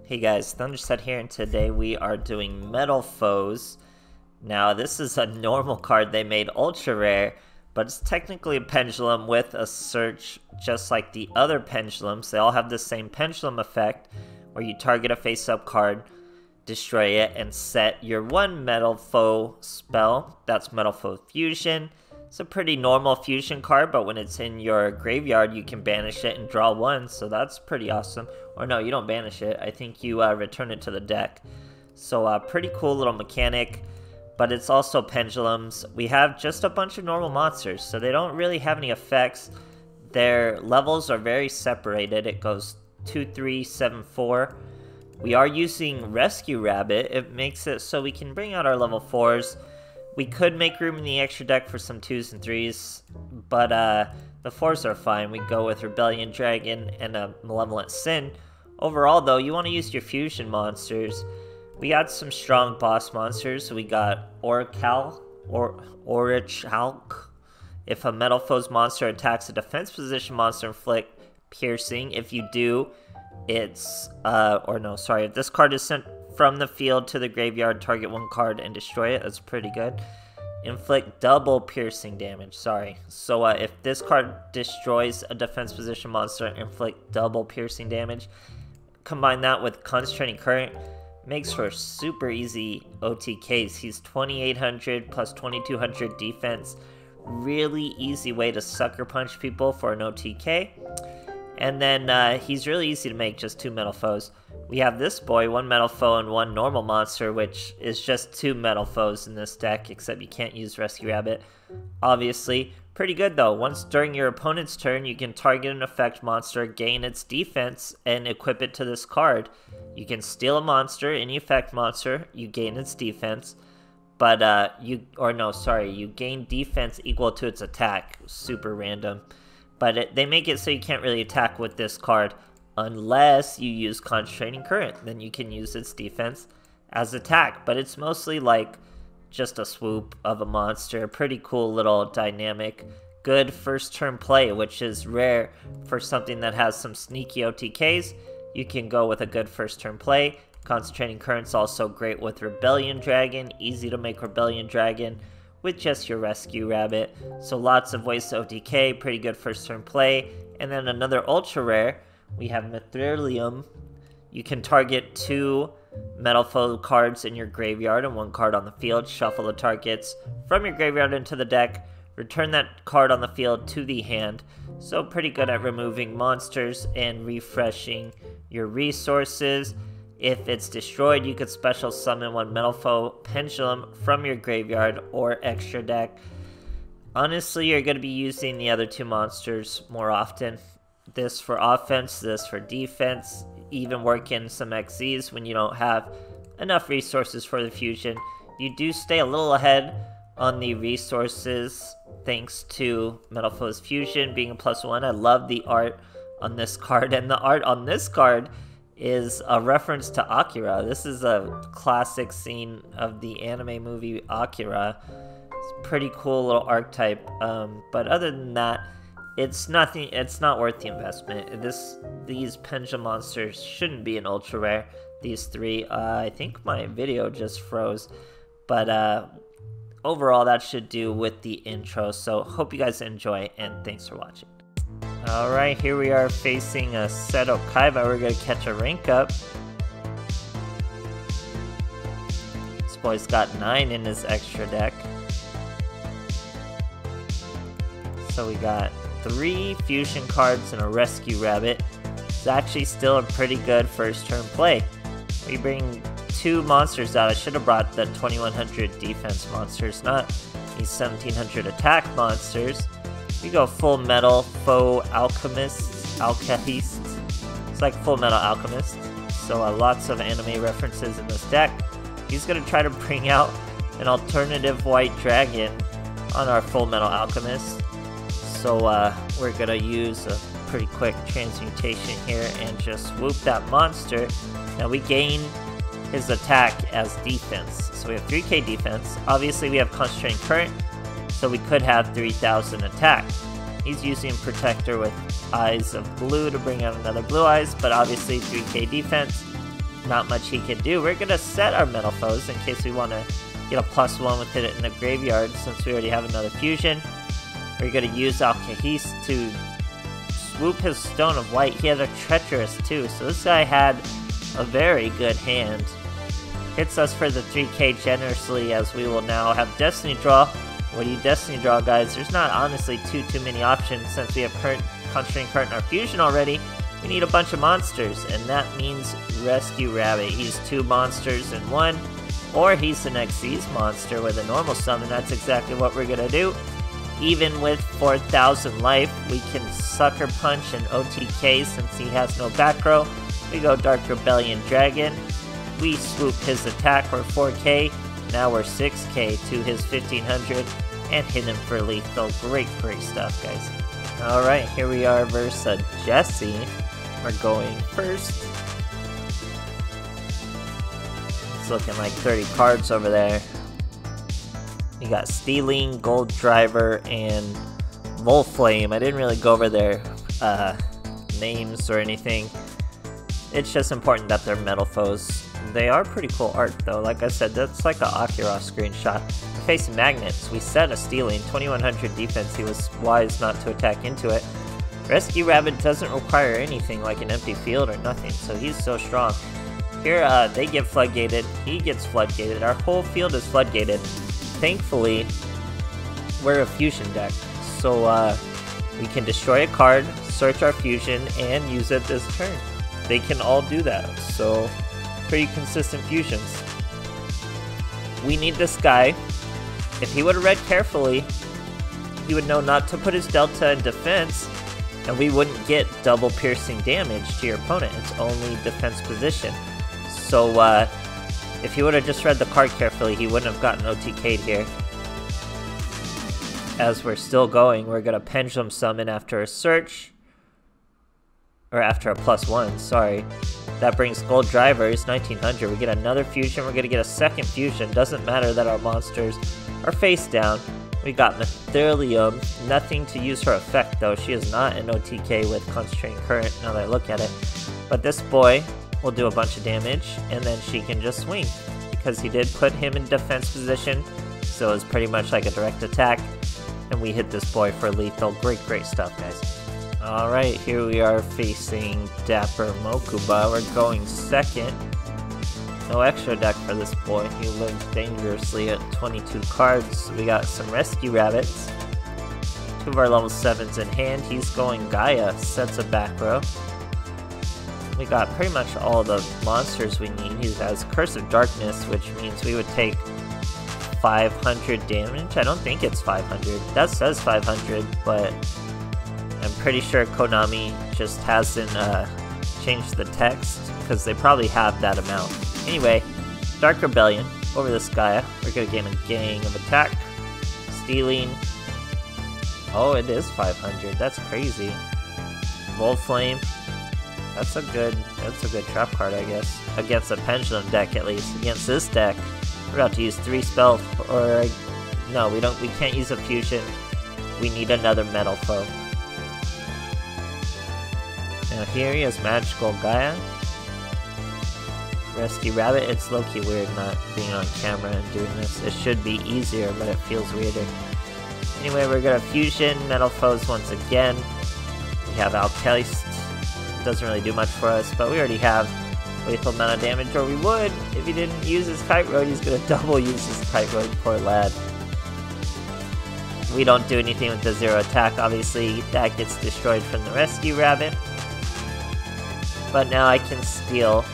Hey guys, THUNDERSTUD here, and today we are doing Metalfoes. Now this is a normal card they made ultra rare, but it's technically a pendulum with a search just like the other pendulums. They all have the same pendulum effect where you target a face-up card, destroy it, and set your one Metalfoe spell. That's Metalfoe Fusion. It's a pretty normal fusion card, but when it's in your graveyard, you can banish it and draw one, so that's pretty awesome. Or no, you don't banish it. I think you return it to the deck. So pretty cool little mechanic, but it's also pendulums. We have just a bunch of normal monsters, so they don't really have any effects. Their levels are very separated. It goes 2, 3, 7, 4. We are using Rescue Rabbit. It makes it so we can bring out our level 4s. We could make room in the extra deck for some 2s and 3s, but the 4s are fine. We go with Rebellion Dragon and a Malevolent Sin. Overall, though, you want to use your fusion monsters. We got some strong boss monsters. We got Orichalk. If a Metalfoes monster attacks a defense position monster, inflict piercing. If you do, it's if this card is sent from the field to the graveyard, target one card and destroy it. That's pretty good. Inflict double piercing damage, So if this card destroys a defense position monster, inflict double piercing damage. Combine that with Concentrating Current, makes for super easy OTKs. He's 2800 plus 2200 defense. Really easy way to sucker punch people for an OTK. And then he's really easy to make, just 2 Metalfoes. We have this boy, 1 Metalfoe and 1 normal monster, which is just 2 Metalfoes in this deck, except you can't use Rescue Rabbit. Obviously, pretty good though. Once during your opponent's turn, you can target an effect monster, gain its defense, and equip it to this card. You can steal a monster, any effect monster, you gain its defense, but you gain defense equal to its attack. Super random. But they make it so you can't really attack with this card unless you use Concentrating Current. Then you can use its defense as attack. But it's mostly like just a swoop of a monster. Pretty cool little dynamic. Good first turn play, which is rare for something that has some sneaky OTKs. You can go with a good first turn play. Concentrating Current's also great with Rebellion Dragon. Easy to make Rebellion Dragon with just your Rescue Rabbit. So lots of ways to OTK, pretty good first turn play. And then another ultra rare, we have Mithrilium. You can target 2 Metalfoe cards in your graveyard and 1 card on the field. Shuffle the targets from your graveyard into the deck. Return that card on the field to the hand. So pretty good at removing monsters and refreshing your resources. If it's destroyed, you could special summon 1 Metalfoe Pendulum from your graveyard or extra deck. Honestly, you're going to be using the other 2 monsters more often. This for offense, this for defense. Even work in some XZs when you don't have enough resources for the fusion. You do stay a little ahead on the resources thanks to Metalfoes Fusion being a +1. I love the art on this card, and the art on this card is a reference to Akira. This is a classic scene of the anime movie Akira. It's a pretty cool little archetype, but other than that, it's not worth the investment. These pendulum monsters shouldn't be an ultra rare. These 3, I think my video just froze, but overall that should do with the intro. So hope you guys enjoy, and thanks for watching. Alright, here we are facing a Seto Kaiba. We're going to catch a rank up. This boy's got 9 in his extra deck. So we got 3 fusion cards and a Rescue Rabbit. It's actually still a pretty good first turn play. We bring 2 monsters out. I should have brought the 2100 defense monsters, not these 1700 attack monsters. We go Full Metalfoe Alchemist. It's like Full Metal Alchemist. So lots of anime references in this deck. He's going to try to bring out an alternative white dragon on our Full Metal Alchemist. So we're going to use a pretty quick transmutation here and just swoop that monster. Now we gain his attack as defense. So we have 3k defense. Obviously we have Concentrating Current, so we could have 3000 attack. He's using Protector with Eyes of Blue to bring out another Blue Eyes, but obviously 3k defense, not much he can do. We're gonna set our Metalfoes in case we want to get a +1 with it in the graveyard, since we already have another fusion. We're gonna use OTKs to swoop his Stone of White. He had a Treacherous too, so this guy had a very good hand. Hits us for the 3k generously, as we will now have Destiny Draw. What do you Destiny Draw, guys? There's not honestly too many options, since we have Concentrating Current in our fusion already. We need a bunch of monsters, and that means Rescue Rabbit. He's 2 monsters in 1, or he's an Xyz monster with a normal summon. That's exactly what we're gonna do. Even with 4,000 life, we can Sucker Punch an OTK since he has no back row. We go Dark Rebellion Dragon. We swoop his attack for 4k. Now we're 6k to his 1500 and hit him for lethal. Great stuff, guys. Alright, here we are versus Jesse. We're going first. It's looking like 30 cards over there. We got Stealing, Gold Driver, and Volflame. I didn't really go over their names or anything. It's just important that they're Metalfoes. They are pretty cool art though. Like I said, that's like a Akira screenshot. We're facing Magnets. We set a Stealing, 2100 defense. He was wise not to attack into it. Rescue Rabbit doesn't require anything like an empty field or nothing, so he's so strong. Here, they get floodgated. He gets floodgated. Our whole field is floodgated. Thankfully, we're a fusion deck, so we can destroy a card, search our fusion, and use it this turn. They can all do that, so pretty consistent fusions. We need this guy. If he would have read carefully, he would know not to put his Delta in defense, and we wouldn't get double piercing damage to your opponent. It's only defense position. So if he would have just read the card carefully, he wouldn't have gotten OTK'd here. As we're still going, we're gonna Pendulum Summon after a search. Or after a +1, sorry. That brings Gold Drivers, 1900. We get another fusion, we're gonna get a second fusion. Doesn't matter that our monsters are face down. We got Metalfoes, nothing to use her effect though. She is not an OTK with Concentrating Current, now that I look at it. But this boy will do a bunch of damage, and then she can just swing. Because he did put him in defense position, so it's pretty much like a direct attack. And we hit this boy for lethal. Great stuff, guys. Alright, here we are facing Dapper Mokuba. We're going second. No extra deck for this boy. He lives dangerously at 22 cards. We got some Rescue Rabbits. 2 of our level 7s in hand. He's going Gaia, sets a back row. We got pretty much all the monsters we need. He has Curse of Darkness, which means we would take 500 damage. I don't think it's 500. That says 500, but I'm pretty sure Konami just hasn't changed the text, because they probably have that amount. Anyway, Dark Rebellion over this Gaia. We're gonna gain a gang of attack. Stealing. Oh, it is 500. That's crazy. Volflame. That's a good trap card, I guess. Against a Pendulum deck, at least. Against this deck, we're about to use 3 spells, or no, we can't use a fusion. We need another Metalfoe. Now here he has Magical Gaia. Rescue Rabbit. It's low-key weird not being on camera and doing this. It should be easier, but it feels weirder. Anyway, we're gonna fusion Metalfoes once again. We have Alkeist. Doesn't really do much for us, but we already have lethal amount of damage, or we would if he didn't use his Kite Road. He's gonna double use his Kite Road, poor lad. We don't do anything with the 0 attack, obviously. That gets destroyed from the Rescue Rabbit. But now I can steal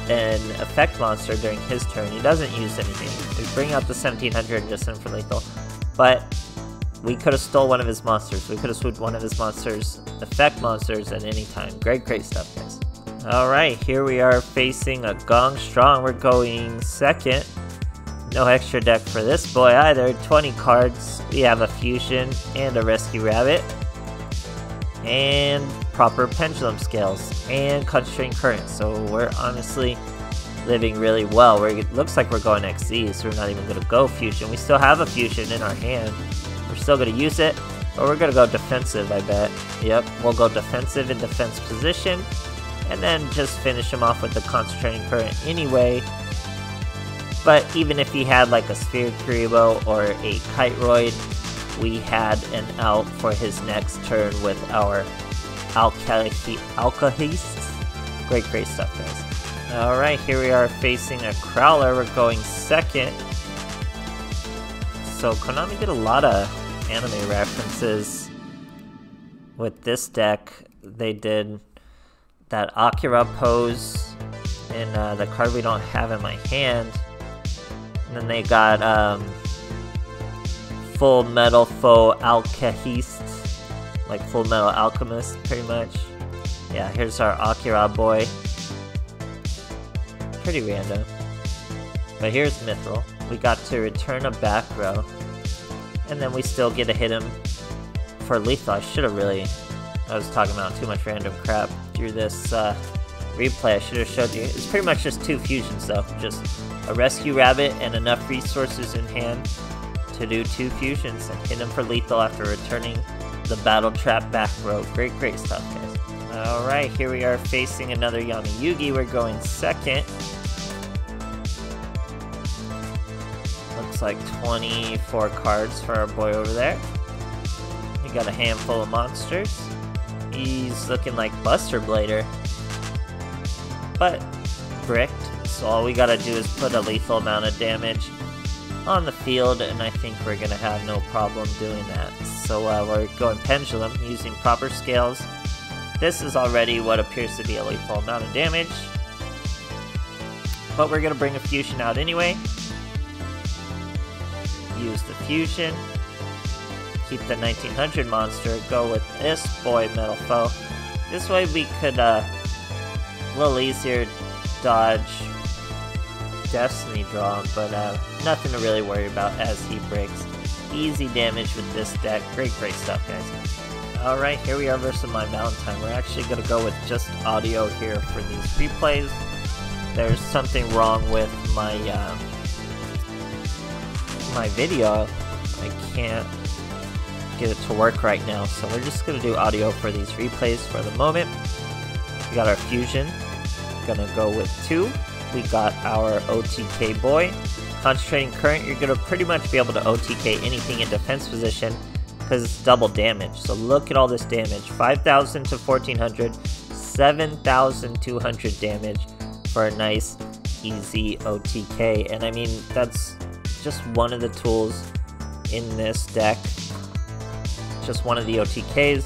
an effect monster during his turn. He doesn't use anything. We bring out the 1700 and just send for lethal. But we could have stole one of his monsters. We could have swooped one of his monsters, effect monsters, at any time. Great stuff, guys. Alright, here we are facing a Gong Strong. We're going second. No extra deck for this boy either. 20 cards. We have a fusion and a Rescue Rabbit. And proper Pendulum Scales. And Concentrating Current. So we're honestly living really well. It looks like we're going XZ, so we're not even going to go fusion. We still have a fusion in our hand. We're still going to use it, but we're going to go defensive, I bet. Yep, we'll go defensive in defense position. and then just finish him off with the Concentrating Current anyway. But even if he had like a Sphere Kuriboh or a Kiteroid, we had an out for his next turn with our Alkahist. Great stuff, guys. Alright, here we are facing a Crowler. We're going second. So Konami did a lot of anime references with this deck. They did that Akira pose in the card we don't have in my hand. And then they got Full Metalfoes Alkahist, like Full Metal Alchemist, pretty much. Yeah, here's our Akira boy. Pretty random. But here's Mithril. We got to return a back row. And then we still get to hit him for lethal. I was talking about too much random crap through this replay. I should have showed you. It's pretty much just 2 fusions though. Just a Rescue Rabbit and enough resources in hand to do 2 fusions and hit him for lethal after returning the Battle Trap back row. Great stuff, guys. Alright, here we are facing another Yami Yugi. We're going second. Looks like 24 cards for our boy over there. We got a handful of monsters. He's looking like Buster Blader, but bricked. So all we gotta do is put a lethal amount of damage on the field, and I think we're gonna have no problem doing that. So we're going Pendulum using proper scales. This is already what appears to be a lethal amount of damage, but we're gonna bring a fusion out anyway. Use the fusion. Keep the 1900 monster. Go with this boy Metalfoes. This way we could a little easier dodge Destiny draw, but nothing to really worry about as he breaks. Easy damage with this deck. Great stuff, guys. Alright, here we are versus my Valentine. We're actually going to go with just audio here for these replays. There's something wrong with my my video. I can't get it to work right now, so we're just going to do audio for these replays for the moment. We got our fusion. Gonna go with 2. We got our OTK boy. Concentrating Current, you're gonna pretty much be able to OTK anything in defense position because it's double damage. So look at all this damage. 5,000 to 1,400, 7,200 damage for a nice, easy OTK. And I mean, that's just one of the tools in this deck. Just one of the OTKs.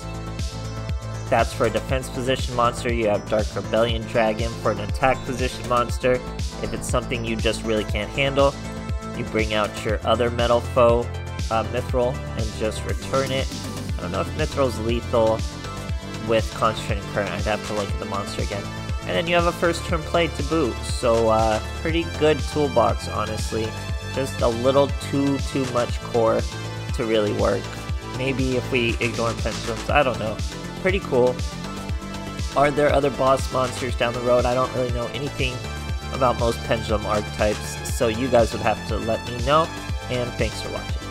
That's for a defense position monster. You have Dark Rebellion Dragon for an attack position monster. If it's something you just really can't handle, you bring out your other Metalfoes, Mithril, and just return it. I don't know if Mithril's lethal with Concentrating Current. I'd have to look at the monster again. And then you have a first turn play to boot. So pretty good toolbox, honestly. Just a little too much core to really work. Maybe if we ignore pendulums, I don't know. Pretty cool. Are there other boss monsters down the road? I don't really know anything about most pendulum archetypes, so you guys would have to let me know, and thanks for watching.